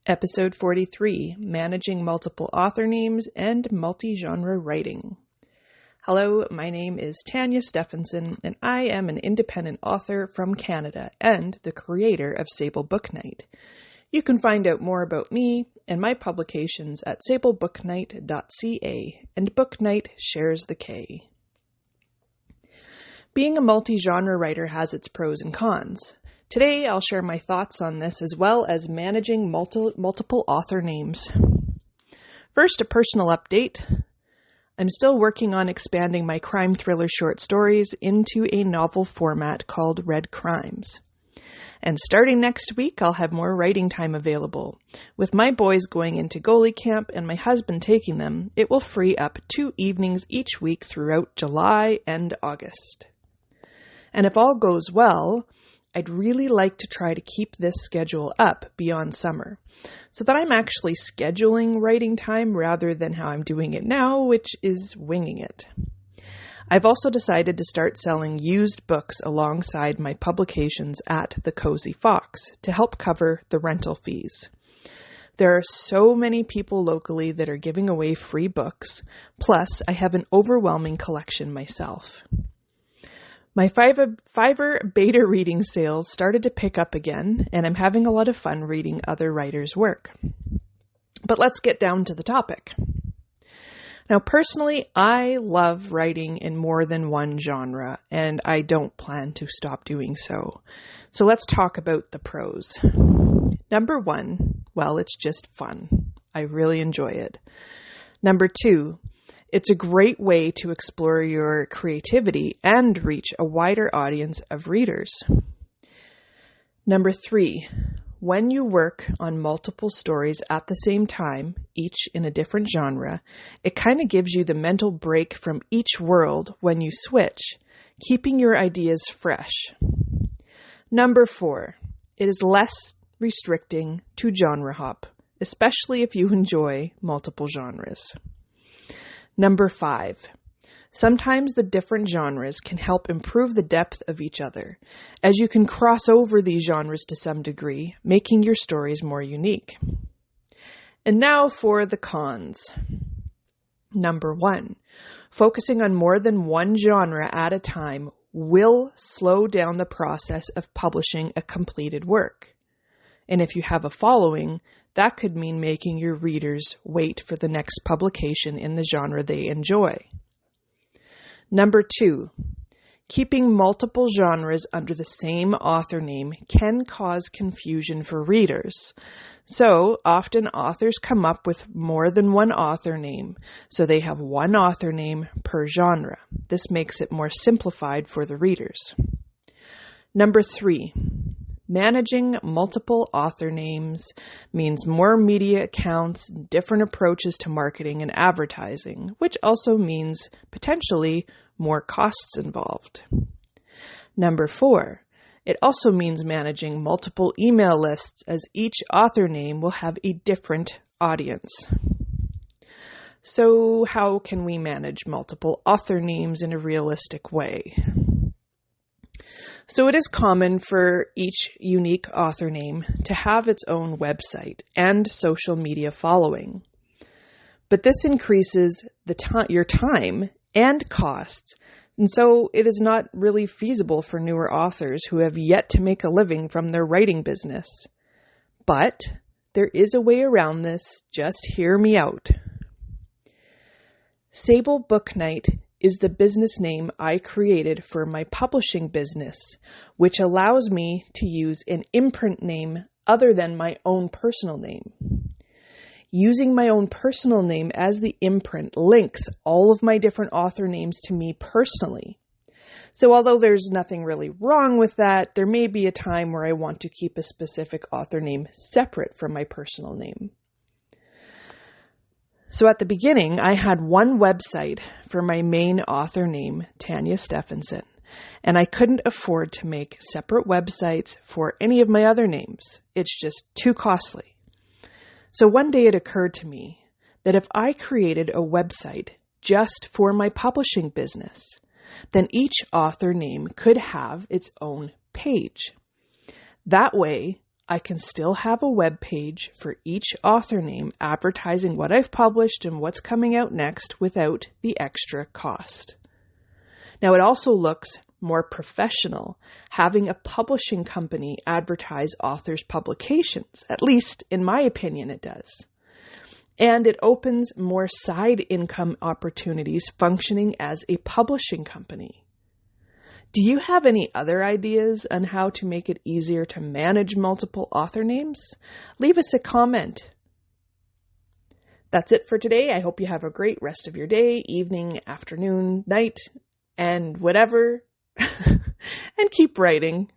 Episode 43, Managing Multiple Author Names and Multi-Genre Writing. Hello, my name is Tanya Stephenson, and I am an independent author from Canada and the creator of Sable Book Night. You can find out more about me and my publications at sablebooknight.ca, and Book Night shares the K. Being a multi-genre writer has its pros and cons. Today, I'll share my thoughts on this as well as managing multiple author names. First, a personal update. I'm still working on expanding my crime thriller short stories into a novel format called Red Crimes. And starting next week, I'll have more writing time available. With my boys going into goalie camp and my husband taking them, it will free up 2 evenings each week throughout July and August. And if all goes well, I'd really like to try to keep this schedule up beyond summer so that I'm actually scheduling writing time rather than how I'm doing it now, which is winging it. I've also decided to start selling used books alongside my publications at the Cozy Fox to help cover the rental fees. There are so many people locally that are giving away free books, plus I have an overwhelming collection myself. My Fiverr beta reading sales started to pick up again, and I'm having a lot of fun reading other writers' work. But let's get down to the topic. Now, personally, I love writing in more than one genre, and I don't plan to stop doing so. So let's talk about the pros. Number 1, well, it's just fun. I really enjoy it. Number 2, it's a great way to explore your creativity and reach a wider audience of readers. Number 3, when you work on multiple stories at the same time, each in a different genre, it kind of gives you the mental break from each world when you switch, keeping your ideas fresh. Number 4, it is less restricting to genre hop, especially if you enjoy multiple genres. Number 5, sometimes the different genres can help improve the depth of each other, as you can cross over these genres to some degree, making your stories more unique. And now for the cons. Number 1, focusing on more than one genre at a time will slow down the process of publishing a completed work. And if you have a following, that could mean making your readers wait for the next publication in the genre they enjoy. Number 2, keeping multiple genres under the same author name can cause confusion for readers. So often authors come up with more than one author name, so they have one author name per genre. This makes it more simplified for the readers. Number 3, managing multiple author names means more media accounts, different approaches to marketing and advertising, which also means potentially more costs involved. Number 4, it also means managing multiple email lists as each author name will have a different audience. So how can we manage multiple author names in a realistic way? So it is common for each unique author name to have its own website and social media following. But this increases your time and costs, and so it is not really feasible for newer authors who have yet to make a living from their writing business. But there is a way around this. Just hear me out. Sable Book Night is the business name I created for my publishing business, which allows me to use an imprint name other than my own personal name. Using my own personal name as the imprint links all of my different author names to me personally. So although there's nothing really wrong with that, there may be a time where I want to keep a specific author name separate from my personal name. So at the beginning, I had one website for my main author name, Tanya Stephenson, and I couldn't afford to make separate websites for any of my other names. It's just too costly. So one day it occurred to me that if I created a website just for my publishing business, then each author name could have its own page. That way, I can still have a web page for each author name advertising what I've published and what's coming out next without the extra cost. Now, it also looks more professional having a publishing company advertise authors' publications. At least, in my opinion, it does. And it opens more side income opportunities functioning as a publishing company. Do you have any other ideas on how to make it easier to manage multiple author names? Leave us a comment. That's it for today. I hope you have a great rest of your day, evening, afternoon, night, and whatever. And keep writing.